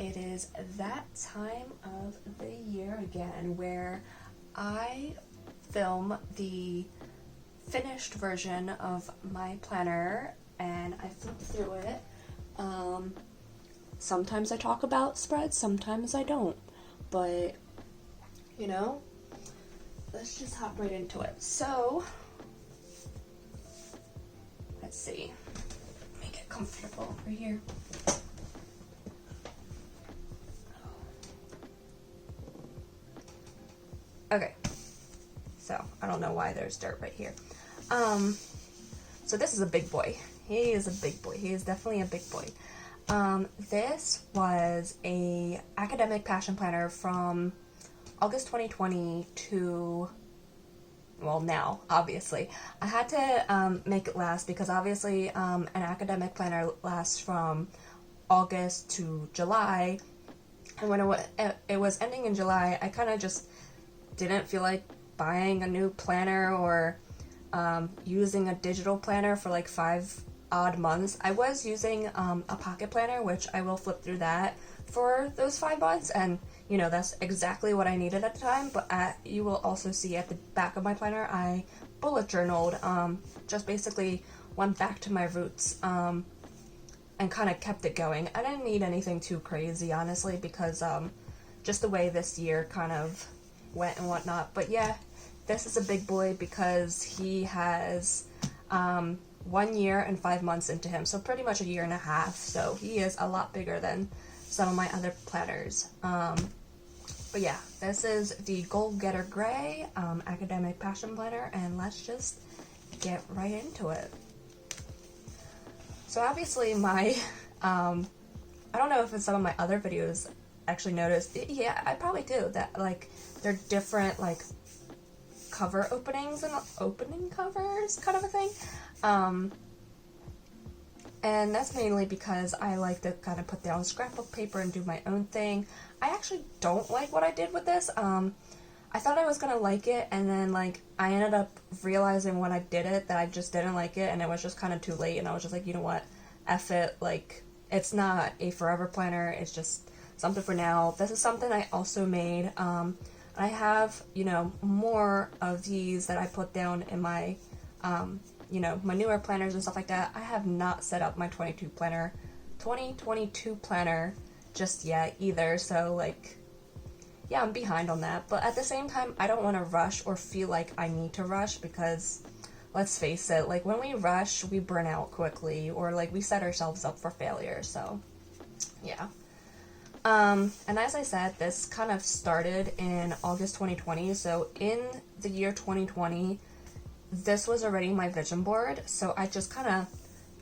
it is that time of the year again where I film the finished version of my planner and I flip through it. Sometimes I talk about spreads, sometimes I don't, but you know, let's just hop right into it. So, let's see. Let me get comfortable over here. Okay, so I don't know why there's dirt right here. So this is a big boy. He is a big boy. He is definitely a big boy. This was a academic passion planner from August 2020 to, well, now, obviously. I had to make it last because obviously an academic planner lasts from August to July. And when it was ending in July, I kind of just didn't feel like buying a new planner or using a digital planner for like 5 odd months. I was using a pocket planner, which I will flip through that for those 5 months, and you know, that's exactly what I needed at the time. But you will also see at the back of my planner I bullet journaled, just basically went back to my roots and kind of kept it going. I didn't need anything too crazy, honestly, because just the way this year kind of went and whatnot. But yeah, this is a big boy because he has 1 year and 5 months into him, so pretty much a year and a half. So he is a lot bigger than some of my other planners. But yeah, this is the Goal Getter Gray Academic Passion Planner, and let's just get right into it. So obviously my, I don't know if in some of my other videos actually noticed, yeah, I probably do, that like they're different like cover openings and opening covers kind of a thing. And that's mainly because I like to kind of put down scrapbook paper and do my own thing. I actually don't like what I did with this. I thought I was gonna like it, and then like I ended up realizing when I did it that I just didn't like it, and it was just kind of too late, and I was just like, you know what, F it, like it's not a forever planner, it's just something for now. This is something I also made. I have, you know, more of these that I put down in my you know, my newer planners and stuff like that. I have not set up my 2022 planner just yet either, so like, yeah, I'm behind on that. But at the same time, I don't want to rush or feel like I need to rush, because let's face it, like when we rush, we burn out quickly, or like we set ourselves up for failure. So yeah. And as I said, this kind of started in August 2020, so in the year 2020, this was already my vision board, so I just kind of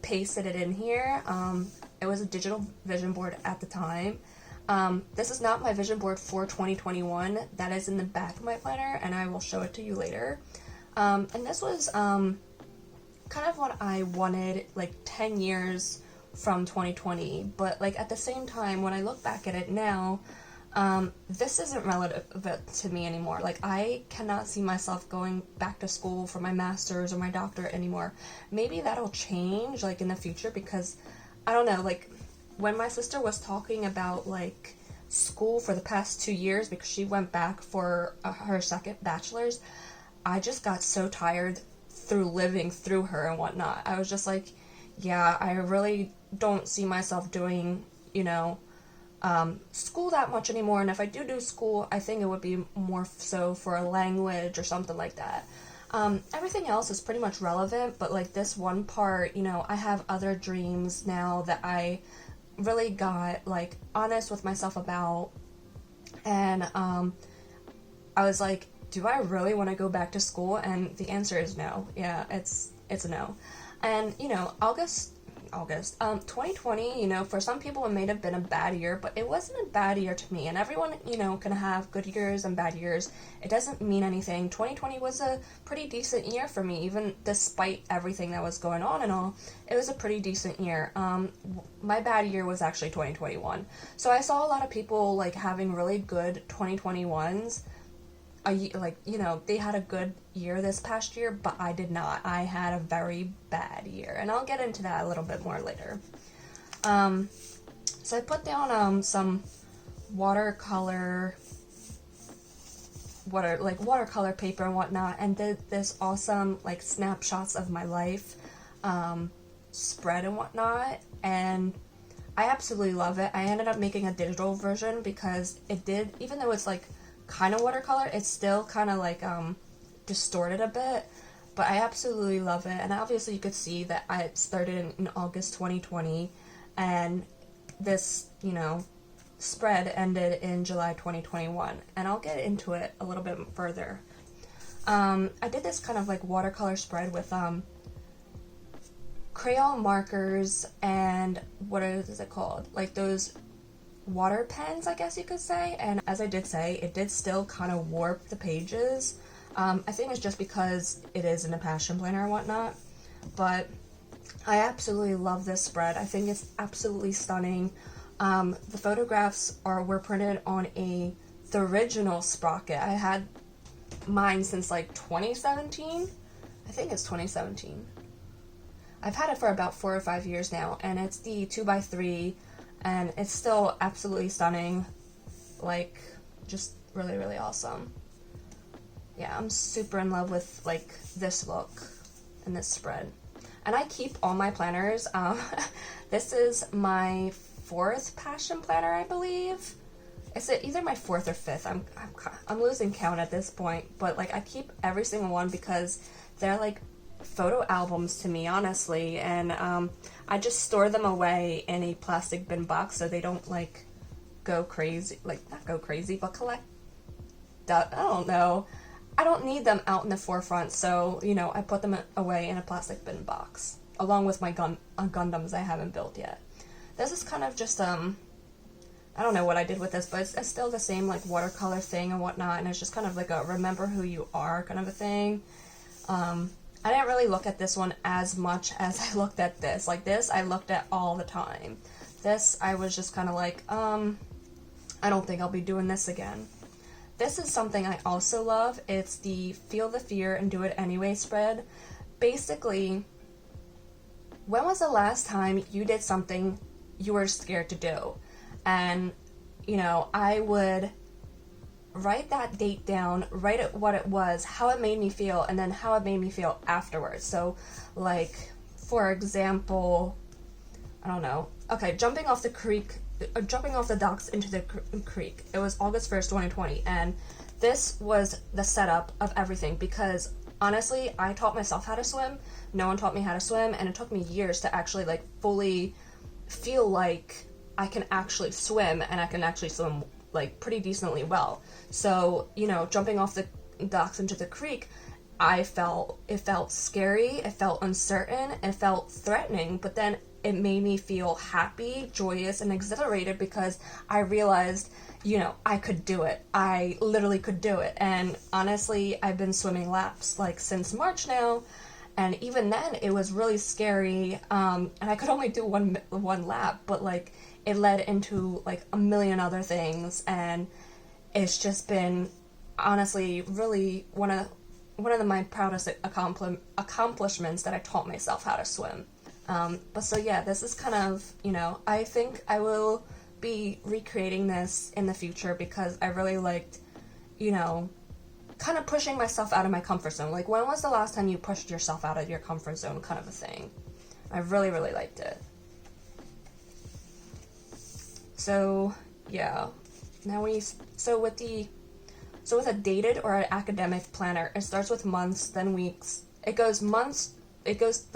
pasted it in here. It was a digital vision board at the time. This is not my vision board for 2021. That is in the back of my planner, and I will show it to you later. And this was kind of what I wanted, like 10 years from 2020, but like at the same time, when I look back at it now, this isn't relevant to me anymore. Like I cannot see myself going back to school for my master's or my doctorate anymore. Maybe that'll change like in the future, because I don't know, like when my sister was talking about like school for the past 2 years, because she went back for her second bachelor's, I just got so tired through living through her and whatnot. I was just like, yeah, I really don't see myself doing, you know, school that much anymore, and if I do school, I think it would be more so for a language or something like that. Everything else is pretty much relevant, but like this one part, you know, I have other dreams now that I really got like honest with myself about, and I was like, do I really want to go back to school? And the answer is no. Yeah, it's a no. And you know, August 2020, you know, for some people it may have been a bad year, but it wasn't a bad year to me. And everyone, you know, can have good years and bad years. It doesn't mean anything. 2020 was a pretty decent year for me, even despite everything that was going on and all. It was a pretty decent year. My bad year was actually 2021. So I saw a lot of people like having really good 2021s. Like, you know, they had a good year this past year, but I did not. I had a very bad year, and I'll get into that a little bit more later. So I put down some watercolor watercolor paper and whatnot, and did this awesome like snapshots of my life spread and whatnot, and I absolutely love it. I ended up making a digital version because it did, even though it's like kind of watercolor, it's still kind of like distorted a bit, but I absolutely love it. And obviously you could see that I started in August 2020, and this, you know, spread ended in July 2021, and I'll get into it a little bit further. I did this kind of like watercolor spread with crayon markers and what is it called? Like those water pens, I guess you could say. And as I did say, it did still kind of warp the pages. I think it's just because it is in a passion planner and whatnot, but I absolutely love this spread. I think it's absolutely stunning. The photographs were printed on the original sprocket. I had mine since like 2017. I think it's 2017. I've had it for about 4 or 5 years now, and it's the 2x3, and it's still absolutely stunning. Like, just really, really awesome. Yeah, I'm super in love with like this look and this spread. And I keep all my planners. This is my 4th passion planner, I believe. Is it either my 4th or 5th? I'm losing count at this point, but like I keep every single one because they're like photo albums to me, honestly, and I just store them away in a plastic bin box so they don't like go crazy, like not go crazy, but collect dust. I don't know. I don't need them out in the forefront, so you know I put them away in a plastic bin box along with my Gundams I haven't built yet. This is kind of just I don't know what I did with this, but it's still the same like watercolor thing and whatnot, and it's just kind of like a remember who you are kind of a thing. I didn't really look at this one as much as I looked at this. Like this, I looked at all the time. This, I was just kind of like, I don't think I'll be doing this again. This is something I also love. It's the Feel the Fear and Do It Anyway spread. Basically, when was the last time you did something you were scared to do? And, you know, I would write that date down, write it what it was, how it made me feel, and then how it made me feel afterwards. So, like, for example, I don't know. Okay, jumping off the docks into the creek. It was August 1st, 2020, and this was the setup of everything because honestly, I taught myself how to swim. No one taught me how to swim, and it took me years to actually like fully feel like I can actually swim, and I can actually swim like pretty decently well. So, you know, jumping off the docks into the creek, it felt scary, it felt uncertain, it felt threatening, but then it made me feel happy, joyous, and exhilarated because I realized, you know, I could do it. I literally could do it. And honestly, I've been swimming laps like since March now, and even then it was really scary, and I could only do one lap, but like it led into like a million other things, and it's just been honestly really one of my proudest accomplishments that I taught myself how to swim. But so yeah, this is kind of, you know, I think I will be recreating this in the future because I really liked, you know, kind of pushing myself out of my comfort zone. Like, when was the last time you pushed yourself out of your comfort zone kind of a thing? I really, really liked it. So, yeah. Now with a dated or an academic planner, it starts with months, then weeks. It goes the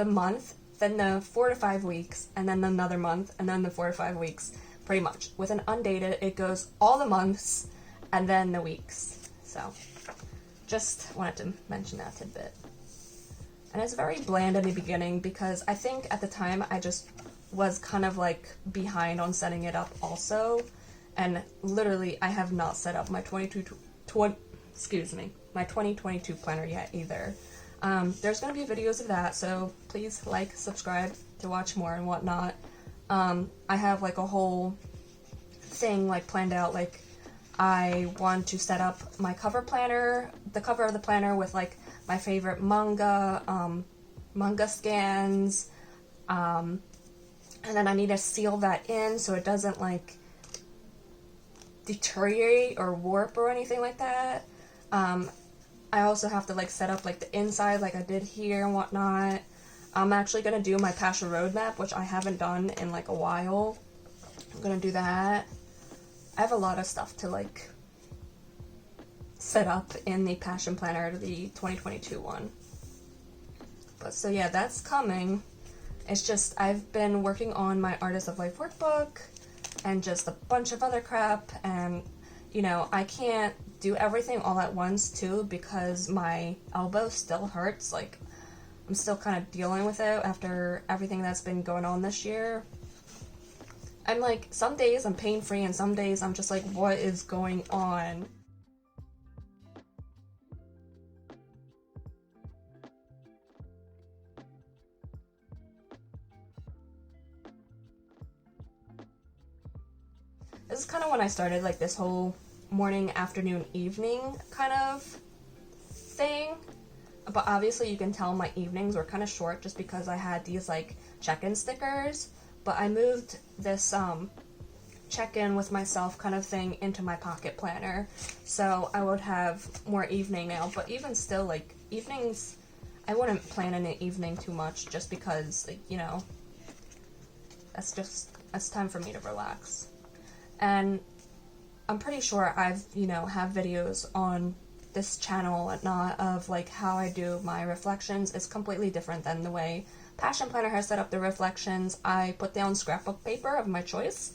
month, then the 4 to 5 weeks, and then another month, and then the 4 to 5 weeks, pretty much. With an undated, it goes all the months, and then the weeks. So, just wanted to mention that tidbit. And it's very bland in the beginning because I think at the time I just was kind of like behind on setting it up also. And literally, I have not set up my 2022 planner yet either. There's going to be videos of that, so please like, subscribe to watch more and whatnot. I have like a whole thing like planned out. Like, I want to set up my cover planner, the cover of the planner with like my favorite manga scans, And then I need to seal that in so it doesn't like deteriorate or warp or anything like that. I also have to like set up like the inside like I did here and whatnot. I'm actually going to do my passion roadmap, which I haven't done in like a while. I'm going to do that. I have a lot of stuff to like set up in the passion planner, the 2022 one. But so yeah, that's coming. It's just I've been working on my Artist of Life workbook and just a bunch of other crap, and you know, I can't do everything all at once too because my elbow still hurts. Like, I'm still kind of dealing with it after everything that's been going on this year. I'm like, some days I'm pain-free and some days I'm just like, what is going on? This is kind of when I started like this whole morning, afternoon, evening kind of thing. But obviously you can tell my evenings were kind of short just because I had these like check-in stickers. But I moved this check-in with myself kind of thing into my pocket planner. So I would have more evening now. But even still, like evenings, I wouldn't plan in the evening too much just because, like, you know, that's time for me to relax. And I'm pretty sure I've, you know, have videos on this channel and whatnot of like how I do my reflections. Is completely different than the way Passion Planner has set up the reflections. I put down scrapbook paper of my choice,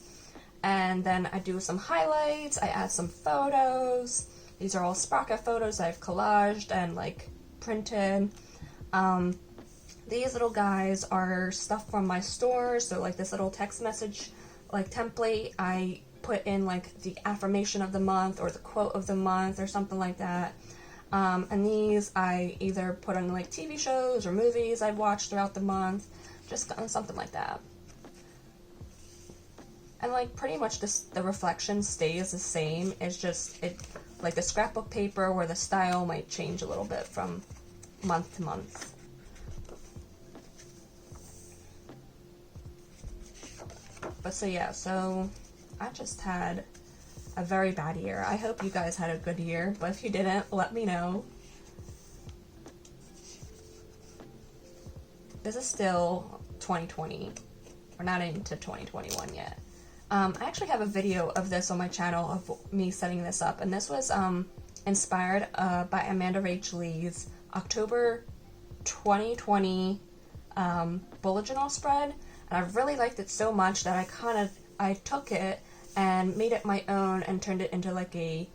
and then I do some highlights, I add some photos. These are all Sprocket photos I've collaged and like printed. These little guys are stuff from my store, so like this little text message like template, I put in like the affirmation of the month or the quote of the month or something like that. And these I either put on like TV shows or movies I've watched throughout the month, just something like that. And like pretty much the reflection stays the same. It's just like the scrapbook paper where the style might change a little bit from month to month. But so yeah, so I just had a very bad year. I hope you guys had a good year, but if you didn't, let me know. This is still 2020. We're not into 2021 yet. I actually have a video of this on my channel of me setting this up, and this was inspired by Amanda Rach Lee's October 2020 bullet journal spread, and I really liked it so much that I took it and made it my own and turned it into like the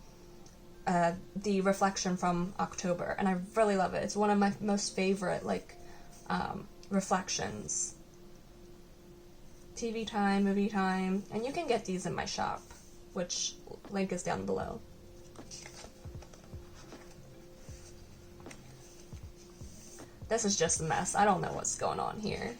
reflection from October, and I really love it. It's one of my most favorite like reflections. TV time, movie time, and you can get these in my shop, which link is down below. This is just a mess. I don't know what's going on here.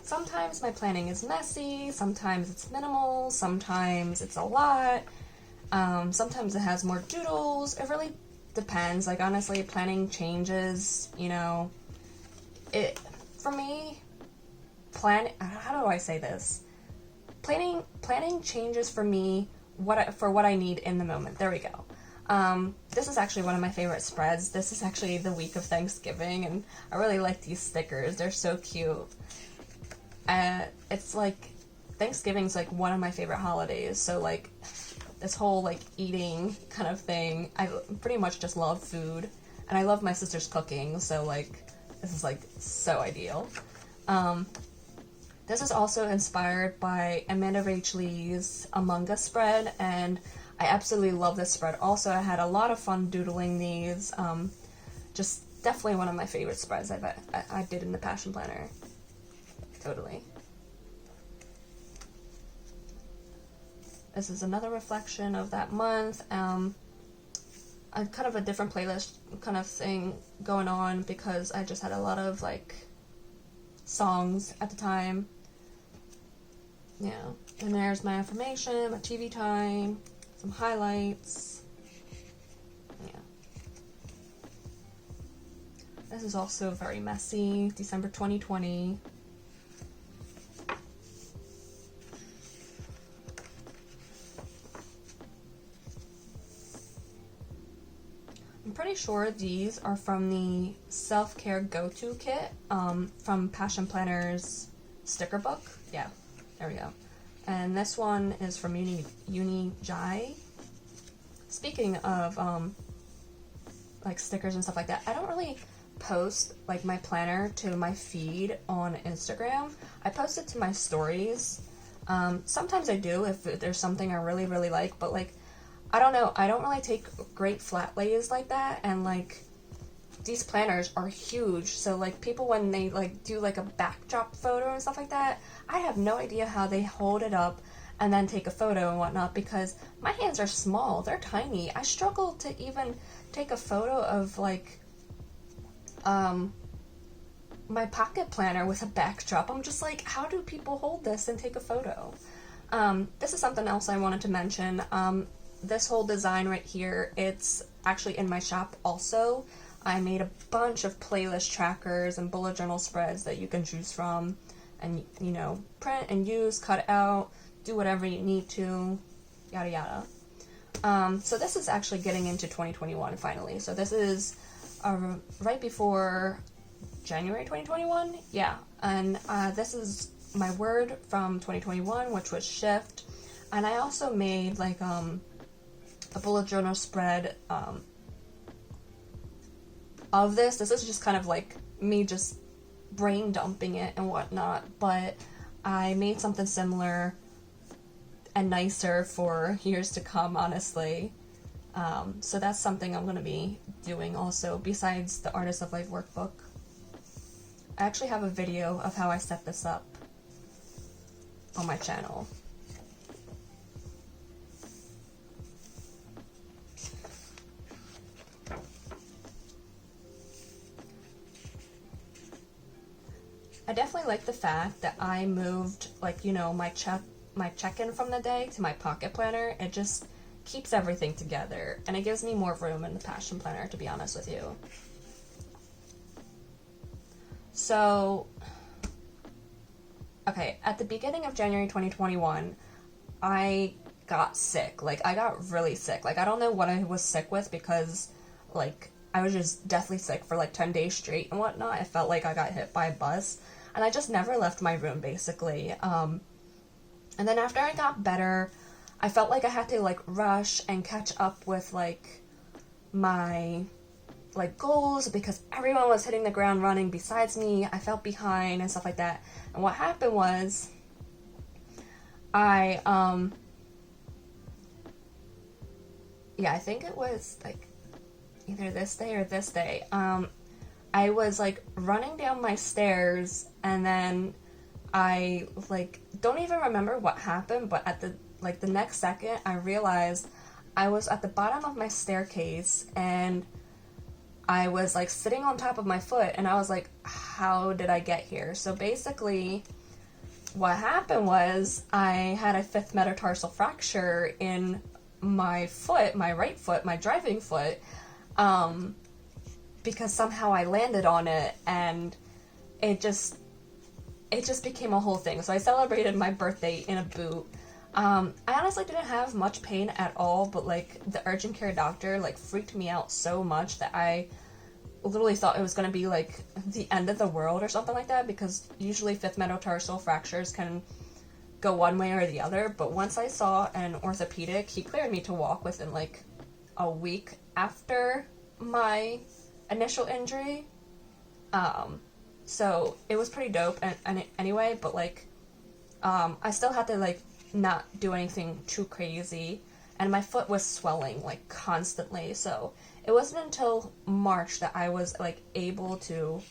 Sometimes my planning is messy, sometimes it's minimal, sometimes it's a lot, sometimes it has more doodles. It really depends. Like, honestly, planning changes, you know. For me, how do I say this? Planning changes for me for what I need in the moment. There we go. This is actually one of my favorite spreads. This is actually the week of Thanksgiving, and I really like these stickers. They're so cute. It's like, Thanksgiving's like one of my favorite holidays, so like this whole like eating kind of thing, I pretty much just love food, and I love my sister's cooking, so like this is like so ideal. This is also inspired by Amanda Rach Lee's Among Us spread, and I absolutely love this spread. Also, I had a lot of fun doodling these. Just definitely one of my favorite spreads I did in the Passion Planner. Totally. This is another reflection of that month. I kind of a different playlist kind of thing going on because I just had a lot of like songs at the time. Yeah. And there's my affirmation, my TV time, some highlights. Yeah. This is also very messy. December 2020. I'm pretty sure these are from the self-care go-to kit from Passion Planner's sticker book. Yeah, there we go. And this one is from Uni Jai. Speaking of like stickers and stuff like that, I don't really post like my planner to my feed on Instagram. I post it to my stories. Sometimes I do if there's something I really, really like, but like, I don't know, I don't really take great flat lays like that, and like, these planners are huge, so like, people when they like do like a backdrop photo and stuff like that, I have no idea how they hold it up and then take a photo and whatnot, because my hands are small, they're tiny. I struggle to even take a photo of like, my pocket planner with a backdrop. I'm just like, how do people hold this and take a photo? This is something else I wanted to mention. This whole design right here, it's actually in my shop also. I made a bunch of playlist trackers and bullet journal spreads that you can choose from and, you know, print and use, cut out, do whatever you need to, yada yada. So this is actually getting into 2021 finally. So this is right before January 2021, yeah. And this is my word from 2021, which was shift. And I also made like a bullet journal spread of this. This is just kind of like me just brain dumping it and whatnot, but I made something similar and nicer for years to come, honestly. So that's something I'm going to be doing also, besides the Artist of Life workbook. I actually have a video of how I set this up on my channel. I definitely like the fact that I moved, like, you know, my check-in from the day to my pocket planner. It just keeps everything together, and it gives me more room in the Passion Planner, to be honest with you. So, okay, at the beginning of January 2021, I got sick. Like, I got really sick. Like, I don't know what I was sick with, because, like, I was just deathly sick for like 10 days straight and whatnot. I felt like I got hit by a bus, and I just never left my room, basically. And then after I got better, I felt like I had to like rush and catch up with like my like goals, because everyone was hitting the ground running besides me. I felt behind and stuff like that. And what happened was I think it was like either this day or this day. I was like running down my stairs, and then I like don't even remember what happened, but at the next second I realized I was at the bottom of my staircase, and I was like sitting on top of my foot, and I was like, how did I get here? So basically what happened was I had a 5th metatarsal fracture in my foot, my right foot, my driving foot, because somehow I landed on it, and it just became a whole thing. So I celebrated my birthday in a boot. I honestly didn't have much pain at all, but like the urgent care doctor like freaked me out so much that I literally thought it was going to be like the end of the world or something like that, because usually 5th metatarsal fractures can go one way or the other. But once I saw an orthopedic, he cleared me to walk within like a week after my initial injury. So it was pretty dope, and anyway, but like I still had to like not do anything too crazy, and my foot was swelling like constantly. So it wasn't until March that I was like able to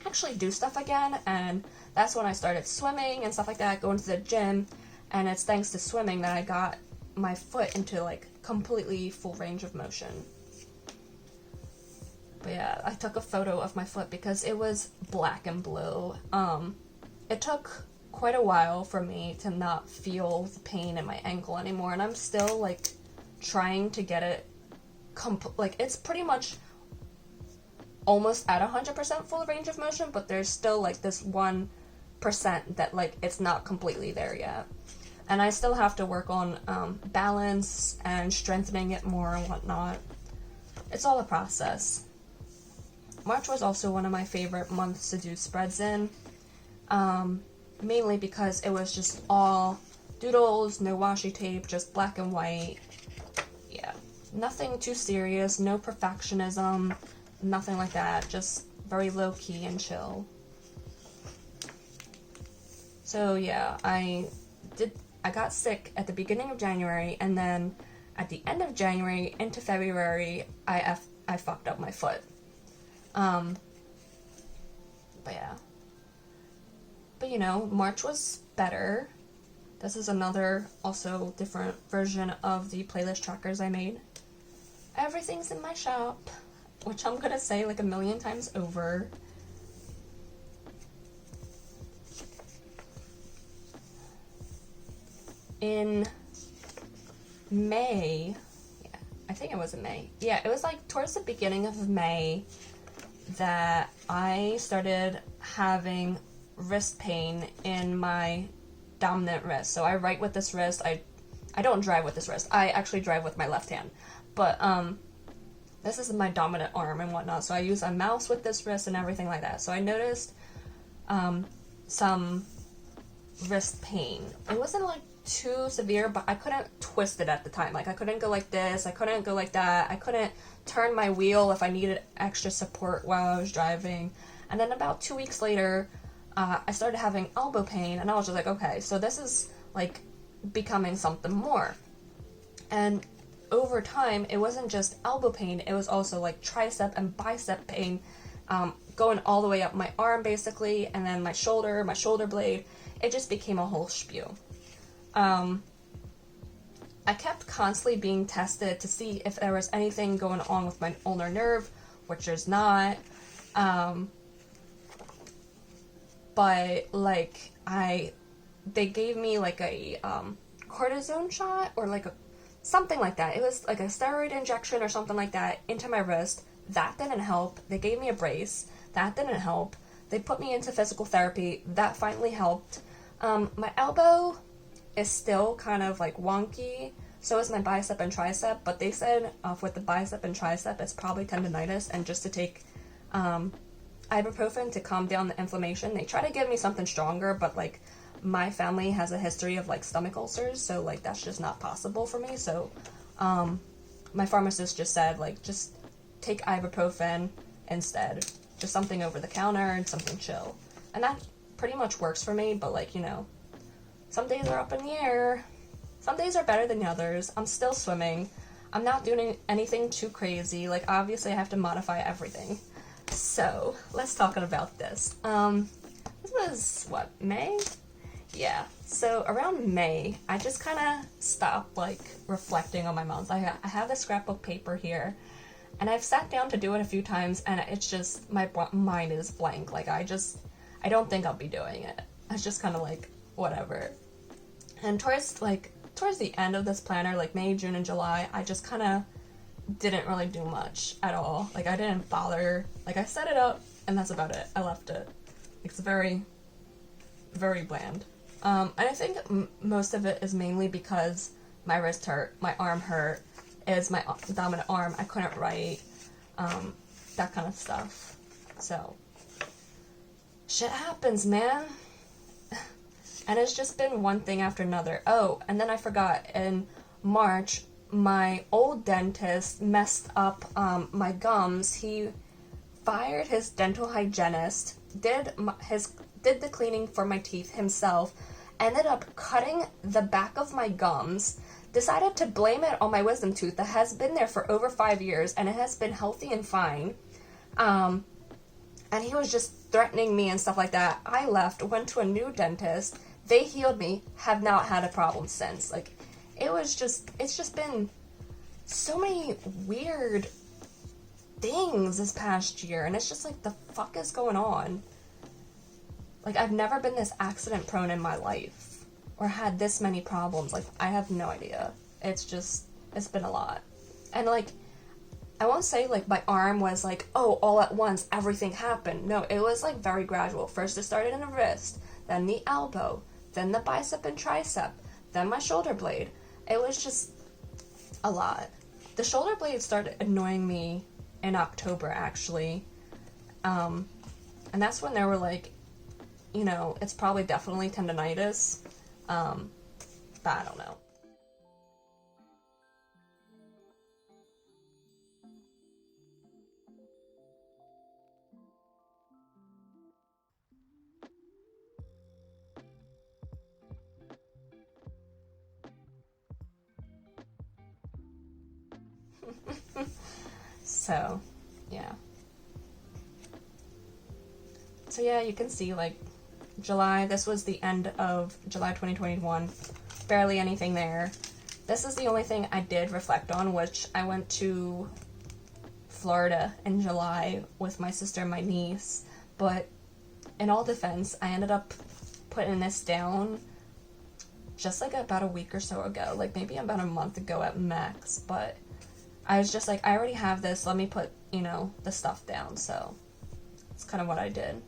actually do stuff again, and that's when I started swimming and stuff like that, going to the gym. And it's thanks to swimming that I got my foot into like completely full range of motion. But yeah, I took a photo of my foot because it was black and blue. It took quite a while for me to not feel the pain in my ankle anymore, and I'm still like trying to get it like it's pretty much almost at 100% full range of motion, but there's still like this 1% that like it's not completely there yet. And I still have to work on balance and strengthening it more and whatnot. It's all a process. March was also one of my favorite months to do spreads in, mainly because it was just all doodles, no washi tape, just black and white. Yeah, nothing too serious, no perfectionism, nothing like that, just very low-key and chill. So yeah, I got sick at the beginning of January, and then at the end of January into February, I fucked up my foot. But yeah. But you know, March was better. This is another also different version of the playlist trackers I made. Everything's in my shop, which I'm gonna say like a million times over. In May, yeah, I think it was in May. Yeah, it was like towards the beginning of May that I started having wrist pain in my dominant wrist. So I write with this wrist. I don't drive with this wrist. I actually drive with my left hand. But this is my dominant arm and whatnot. So I use a mouse with this wrist and everything like that. So I noticed some wrist pain. It wasn't like too severe, but I couldn't twist it at the time. Like I couldn't go like this, I couldn't go like that, I couldn't turn my wheel if I needed extra support while I was driving. And then about 2 weeks later, I started having elbow pain, and I was just like, okay, so this is like becoming something more. And over time, it wasn't just elbow pain, it was also like tricep and bicep pain, going all the way up my arm basically, and then my shoulder blade. It just became a whole spew. I kept constantly being tested to see if there was anything going on with my ulnar nerve, which there's not. But like they gave me like a cortisone shot or like something like that. It was like a steroid injection or something like that into my wrist. That didn't help. They gave me a brace. That didn't help. They put me into physical therapy. That finally helped. My elbow is still kind of like wonky. So is my bicep and tricep. But they said with the bicep and tricep, it's probably tendonitis, and just to take ibuprofen to calm down the inflammation. They try to give me something stronger, but like my family has a history of like stomach ulcers, so like that's just not possible for me. So my pharmacist just said like just take ibuprofen instead, just something over the counter and something chill, and that pretty much works for me. But like, you know, some days are up in the air, some days are better than others. I'm still swimming, I'm not doing anything too crazy. Like obviously I have to modify everything. So let's talk about this. This was what, May? Yeah, so around May, I just kind of stopped like reflecting on my month. I have this scrapbook paper here, and I've sat down to do it a few times, and it's just, my mind is blank. Like I don't think I'll be doing it. It's just kind of like, whatever. And towards the end of this planner, like May, June, and July, I just kind of didn't really do much at all. Like I didn't bother. Like I set it up, and that's about it. I left it. It's very, very bland. And I think most of it is mainly because my wrist hurt, my arm hurt, is my dominant arm. I couldn't write, that kind of stuff. So, shit happens, man. And it's just been one thing after another. Oh, and then I forgot, in March, my old dentist messed up my gums. He fired his dental hygienist, did the cleaning for my teeth himself, ended up cutting the back of my gums, decided to blame it on my wisdom tooth that has been there for over 5 years, and it has been healthy and fine. And he was just threatening me and stuff like that. I left, went to a new dentist. They healed me, have not had a problem since. Like, it's just been so many weird things this past year, and it's just like, the fuck is going on? Like, I've never been this accident prone in my life, or had this many problems. Like, I have no idea. It's been a lot. And like, I won't say like my arm was like, oh, all at once, everything happened. No, it was like very gradual. First it started in the wrist, then the elbow, then the bicep and tricep, then my shoulder blade. It was just a lot. The shoulder blade started annoying me in October, actually. And that's when they were like, you know, it's probably definitely tendonitis. But I don't know. So, yeah. So yeah, you can see like July, this was the end of July 2021. Barely anything there. This is the only thing I did reflect on, which I went to Florida in July with my sister and my niece. But in all defense, I ended up putting this down just like about a week or so ago, like maybe about a month ago at max. But I was just like, I already have this, let me put, you know, the stuff down. So it's kind of what I did.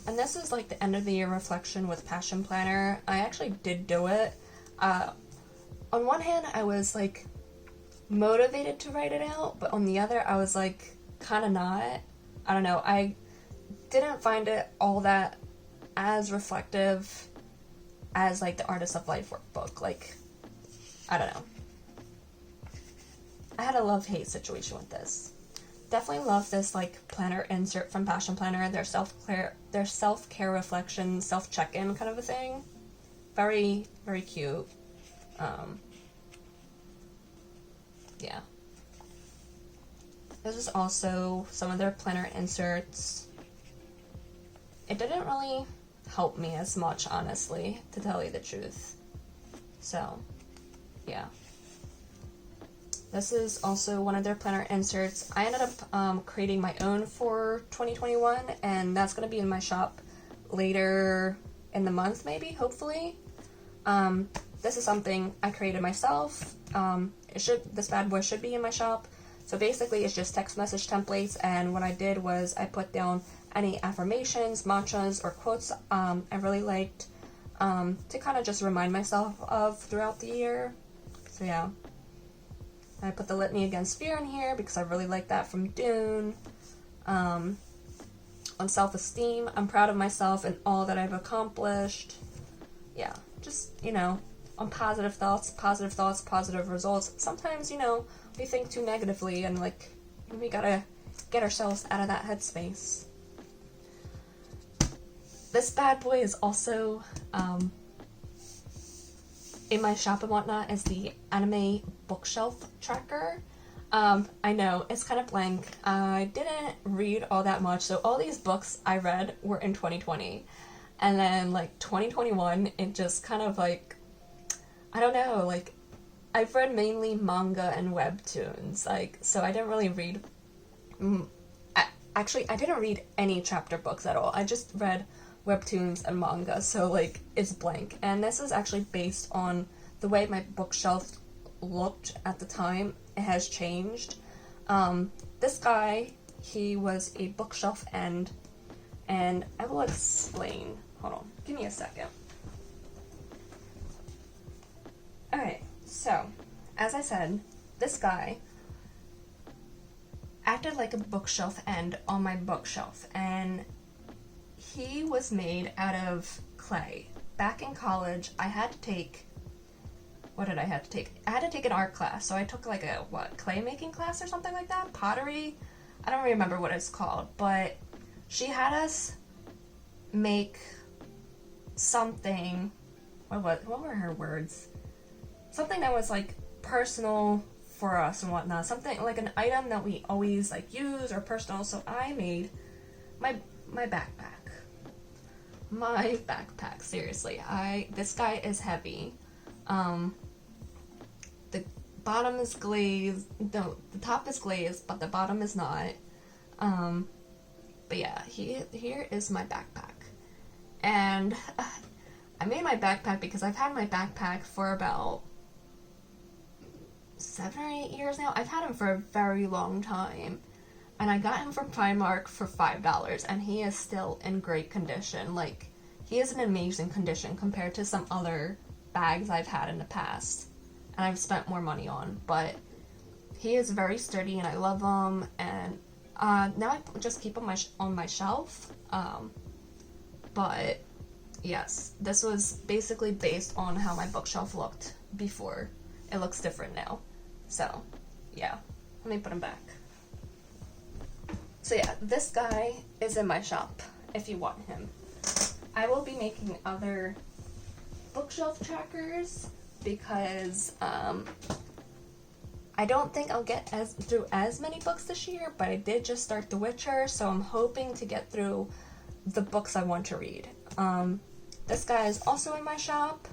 And this is like the end of the year reflection with Passion Planner. I actually did do it. On one hand, I was like motivated to write it out, but on the other, I was like kind of not. I don't know. I didn't find it all that as reflective as like the Artist of Life workbook. Like, I don't know. I had a love-hate situation with this. Definitely love this like planner insert from Passion Planner. Their self-care reflection, self-check-in kind of a thing. Very, very cute. Yeah. This is also some of their planner inserts. It didn't really help me as much, honestly, to tell you the truth. So, yeah. This is also one of their planner inserts. I ended up creating my own for 2021, and that's going to be in my shop later in the month, maybe, hopefully. This is something I created myself. This bad boy should be in my shop. So basically, it's just text message templates, and what I did was I put down any affirmations, mantras, or quotes I really liked to kind of just remind myself of throughout the year. So yeah. I put the Litany Against Fear in here because I really like that from Dune. On self-esteem, I'm proud of myself and all that I've accomplished. Yeah, just, you know, on positive thoughts, positive results. Sometimes, you know, we think too negatively and, like, we gotta get ourselves out of that headspace. This bad boy is also, in my shop and whatnot, is the anime bookshelf tracker. I know, it's kind of blank. I didn't read all that much, so all these books I read were in 2020. And then, like, 2021, it just kind of, like, I don't know, like, I've read mainly manga and webtoons, like, so I didn't really read, actually, I didn't read any chapter books at all. I just read webtoons and manga, so like it's blank. And this is actually based on the way my bookshelf looked at the time. It has changed. This guy, he was a bookshelf end, and I will explain. Hold on, give me a second. Alright, so as I said, this guy acted like a bookshelf end on my bookshelf, and he was made out of clay. Back in college, I had to take, what did I have to take? I had to take an art class, so I took like a, clay making class or something like that? Pottery? I don't remember what it's called, but she had us make something, what were her words? Something that was like personal for us and whatnot, something like an item that we always like use or personal, so I made my backpack. My backpack, seriously. This guy is heavy. The bottom is glazed. No, the top is glazed, but the bottom is not. But yeah, here is my backpack. And I made my backpack because I've had my backpack for about 7 or 8 years now. I've had him for a very long time. And I got him from Primark for $5, and he is still in great condition. Like, he is in amazing condition compared to some other bags I've had in the past. And I've spent more money on, but he is very sturdy and I love him. And now I just keep him on my shelf. But yes, this was basically based on how my bookshelf looked before. It looks different now. So, yeah. Let me put him back. So yeah, this guy is in my shop if you want him. I will be making other bookshelf trackers because I don't think I'll get through as many books this year, but I did just start The Witcher, so I'm hoping to get through the books I want to read. This guy is also in my shop.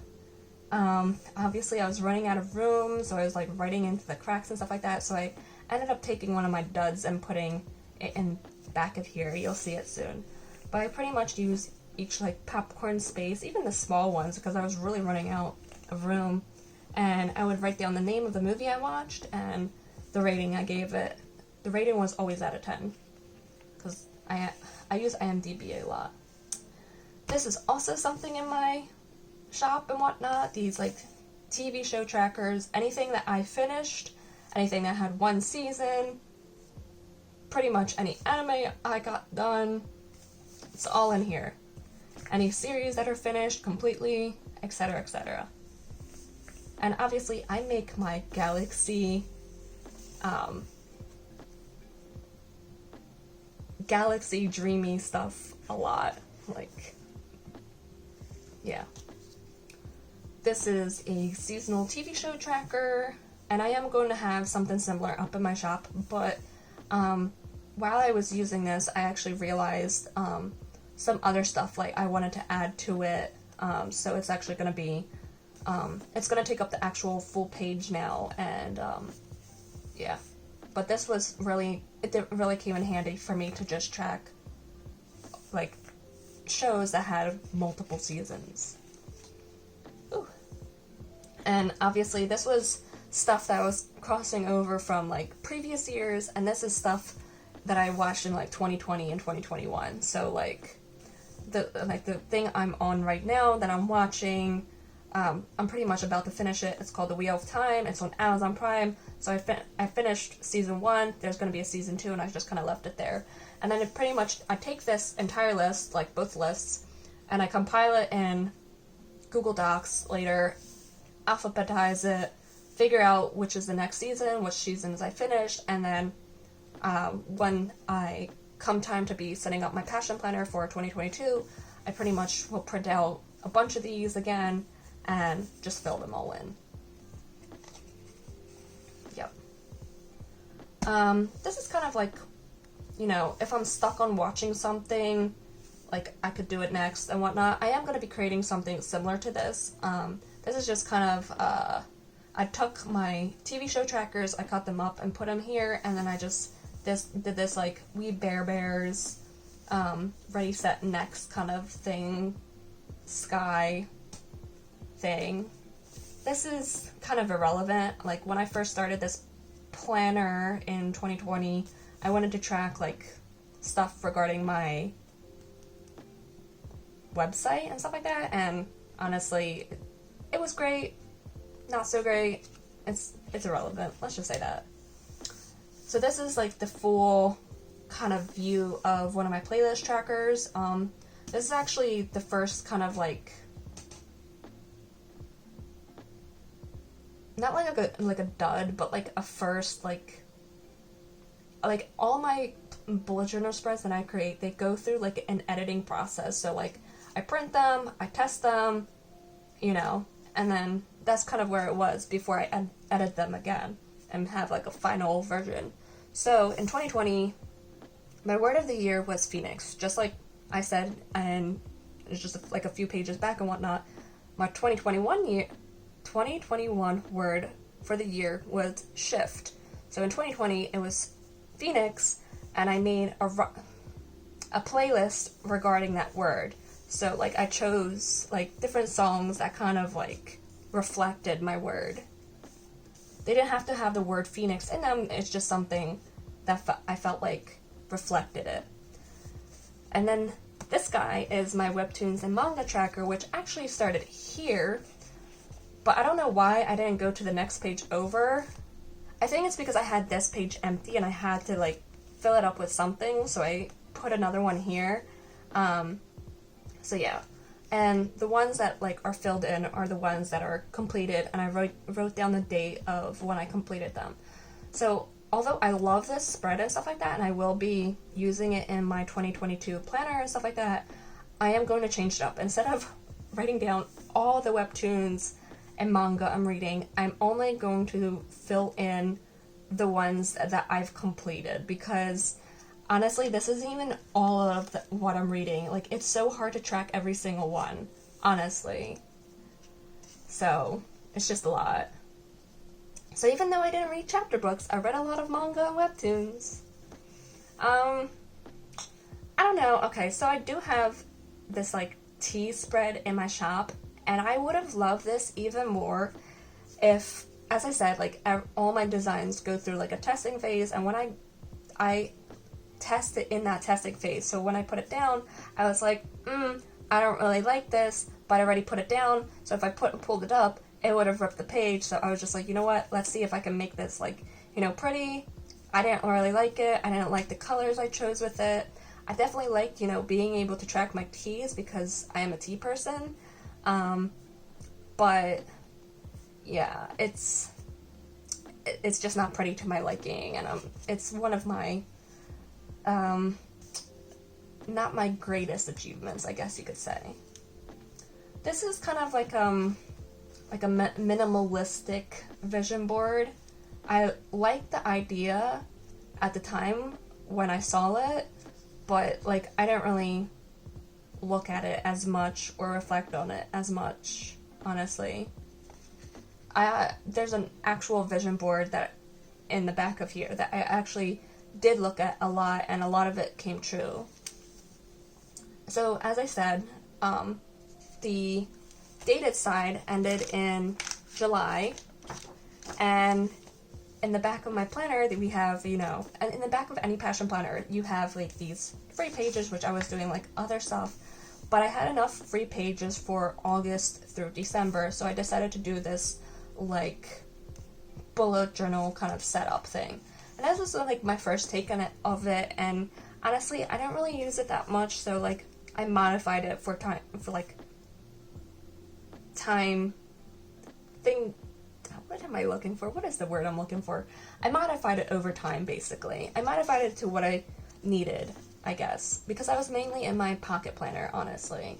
Obviously I was running out of room, so I was like writing into the cracks and stuff like that, so I ended up taking one of my duds and putting it in back of here. You'll see it soon. But I pretty much use each like popcorn space, even the small ones, because I was really running out of room. And I would write down the name of the movie I watched and the rating I gave it. The rating was always out of 10, because I use IMDb a lot. This is also something in my shop and whatnot. These like TV show trackers, anything that I finished, anything that had one season, pretty much any anime I got done, it's all in here. Any series that are finished completely, etc., etc. And obviously I make my Galaxy dreamy stuff a lot. Like, yeah. This is a seasonal TV show tracker, and I am going to have something similar up in my shop, but while I was using this, I actually realized some other stuff like I wanted to add to it, so it's actually going to be, it's going to take up the actual full page now, and yeah. But this was really, it really came in handy for me to just track like shows that had multiple seasons. Ooh. And obviously this was stuff that was crossing over from like previous years, and this is stuff that I watched in like 2020 and 2021. So like the thing I'm on right now that I'm watching, I'm pretty much about to finish it. It's called The Wheel of Time. It's on Amazon Prime. So I finished season 1. There's going to be a season 2, and I just kind of left it there. And then I take this entire list, like both lists, and I compile it in Google Docs later, alphabetize it, figure out which is the next season, which seasons I finished, and then when I come time to be setting up my passion planner for 2022, I pretty much will print out a bunch of these again and just fill them all in. Yep. This is kind of like, you know, if I'm stuck on watching something, like I could do it next and whatnot. I am going to be creating something similar to this. This is just kind of, I took my TV show trackers, I cut them up and put them here, and then I just did this like We Bare Bears, Ready Set Next kind of thing, sky thing. This is kind of irrelevant. Like when I first started this planner in 2020, I wanted to track like stuff regarding my website and stuff like that, and honestly, it was great, not so great, it's irrelevant, let's just say that. So this is like the full kind of view of one of my playlist trackers. This is actually the first kind of like, not like a dud, but like a first like all my bullet journal spreads that I create, they go through like an editing process. So like I print them, I test them, you know, and then that's kind of where it was before I edit them again and have like a final version. So in 2020, my word of the year was Phoenix, just like I said, and it's just like a few pages back and whatnot. My 2021 word for the year was shift. So in 2020, it was Phoenix, and I made a playlist regarding that word. So like I chose like different songs that kind of like reflected my word. They didn't have to have the word Phoenix in them. It's just something that I felt like reflected it. And then this guy is my webtoons and manga tracker, which actually started here, but I don't know why I didn't go to the next page over. I think it's because I had this page empty and I had to like fill it up with something, so I put another one here. So yeah, and the ones that like are filled in are the ones that are completed, and I wrote down the date of when I completed them. So although I love this spread and stuff like that, and I will be using it in my 2022 planner and stuff like that, I am going to change it up. Instead of writing down all the webtoons and manga I'm reading, I'm only going to fill in the ones that I've completed, because honestly, this isn't even all of what I'm reading. Like, it's so hard to track every single one, honestly. So, it's just a lot. So even though I didn't read chapter books, I read a lot of manga and webtoons. I don't know. Okay, so I do have this, like, tea spread in my shop, and I would have loved this even more if, as I said, like, all my designs go through, like, a testing phase, and when I test it in that testing phase. So when I put it down, I was like, I don't really like this, but I already put it down, so if I pulled it up, it would have ripped the page. So I was just like, you know what, let's see if I can make this, like, you know, pretty. I didn't really like it. I didn't like the colors I chose with it. I definitely liked, you know, being able to track my teas because I am a tea person. But yeah, it's just not pretty to my liking, and it's one of my not my greatest achievements, I guess you could say. This is kind of like a minimalistic vision board. I liked the idea at the time when I saw it, but like I didn't really look at it as much or reflect on it as much, honestly. There's an actual vision board that in the back of here that I actually did look at a lot, and a lot of it came true. So as I said, the dated side ended in July, and in the back of my planner that we have, you know, and in the back of any passion planner, you have like these free pages, which I was doing like other stuff, but I had enough free pages for August through December, so I decided to do this like bullet journal kind of setup thing. And this was like my first take on it, and honestly, I didn't really use it that much, so like I modified it for time thing. What am I looking for? What is the word I'm looking for? I modified it over time, basically. I modified it to what I needed, I guess, because I was mainly in my pocket planner, honestly.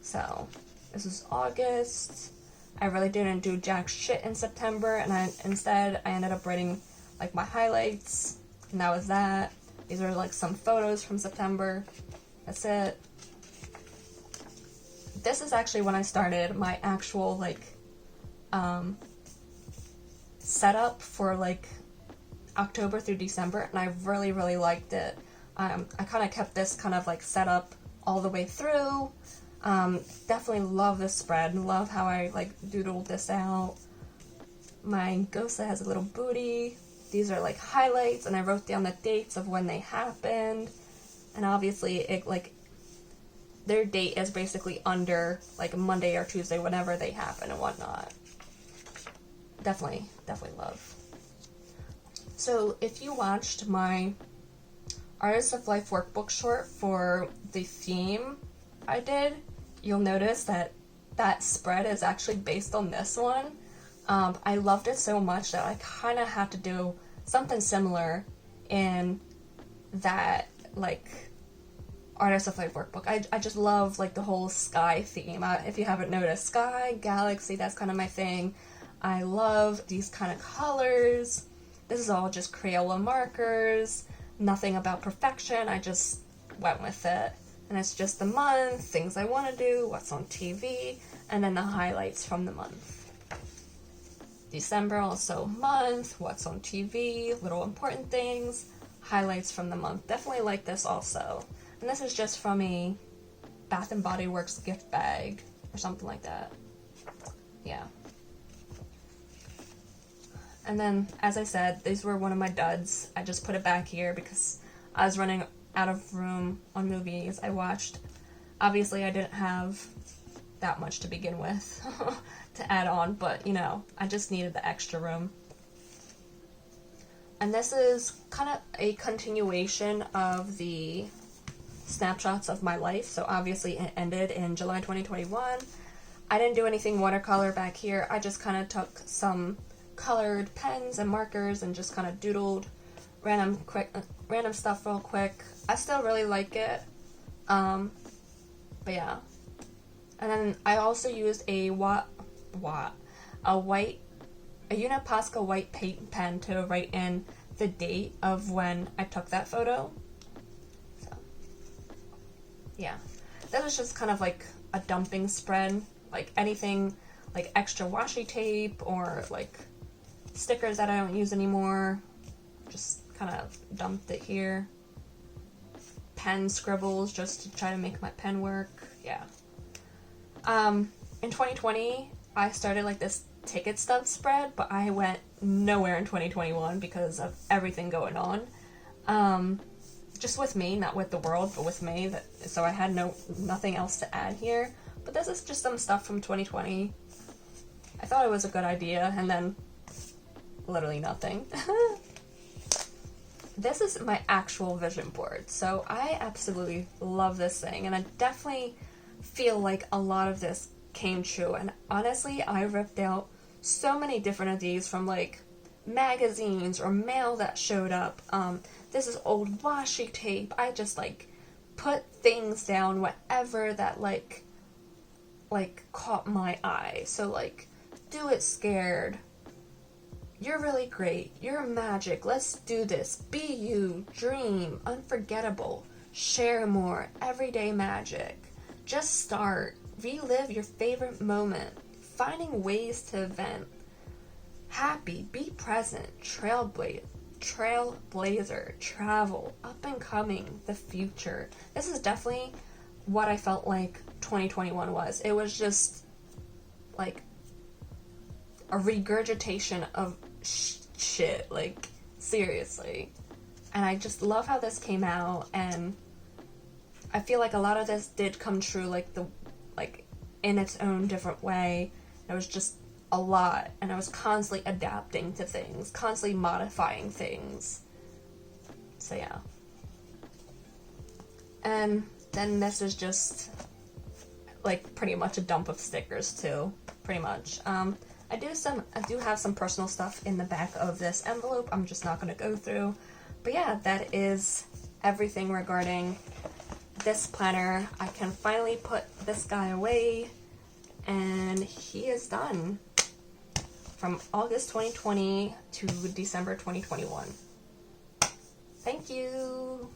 So this was August. I really didn't do jack shit in September, and instead I ended up writing like my highlights, and that was that. These are like some photos from September. That's it. This is actually when I started my actual like setup for like October through December, and I really, really liked it. I kind of kept this kind of like setup all the way through. Definitely love this spread and love how I like doodled this out. My Gosa has a little booty. These are like highlights, and I wrote down the dates of when they happened, and obviously it like their date is basically under like Monday or Tuesday, whenever they happen and whatnot. Definitely love. So if you watched my Artist of Life workbook short for the theme I did, you'll notice that that spread is actually based on this one. I loved it so much that I kind of had to do something similar in that like Artist of Life workbook. I just love like the whole sky theme. If you haven't noticed, sky, galaxy, that's kind of my thing. I love these kind of colors. This is all just Crayola markers, nothing about perfection. I just went with it. And it's just the month, things I want to do, what's on TV, and then the highlights from the month. December also month, what's on TV, little important things, highlights from the month. Definitely like this also. And this is just from a Bath & Body Works gift bag or something like that. Yeah. And then, as I said, these were one of my duds. I just put it back here because I was running out of room on movies I watched. Obviously, I didn't have that much to begin with to add on, but, you know, I just needed the extra room. And this is kind of a continuation of the snapshots of my life. So obviously it ended in July 2021. I didn't do anything watercolor back here. I just kind of took some colored pens and markers and just kind of doodled random stuff real quick. I still really like it. But yeah. And then I also used a Uniposca white paint pen to write in the date of when I took that photo. So, yeah. That was just kind of like a dumping spread. Like anything, like extra washi tape or like stickers that I don't use anymore. Just kind of dumped it here. Pen scribbles just to try to make my pen work. Yeah. In 2020, I started like this ticket stub spread, but I went nowhere in 2021 because of everything going on. Just with me, not with the world, but with me. So I had nothing else to add here. But this is just some stuff from 2020. I thought it was a good idea, and then literally nothing. This is my actual vision board. So I absolutely love this thing, and I definitely feel like a lot of this came true. And honestly, I ripped out so many different of these from like magazines or mail that showed up. This is old washi tape. I just like put things down, whatever that like caught my eye. So like, do it scared. You're really great. You're magic. Let's do this. Be you. Dream. Unforgettable. Share more. Everyday magic. Just start. Relive your favorite moment. Finding ways to vent. Happy. Be present. Trailblazer. Travel. Up and coming. The future. This is definitely what I felt like 2021 was. It was just like a regurgitation of shit, like seriously. And I just love how this came out, and I feel like a lot of this did come true, like in its own different way. It was just a lot, and I was constantly adapting to things, constantly modifying things. So yeah. And then this is just like pretty much a dump of stickers too, pretty much. I do have some personal stuff in the back of this envelope I'm just not going to go through. But yeah, that is everything regarding this planner. I can finally put this guy away, and he is done. From August 2020 to December 2021. Thank you!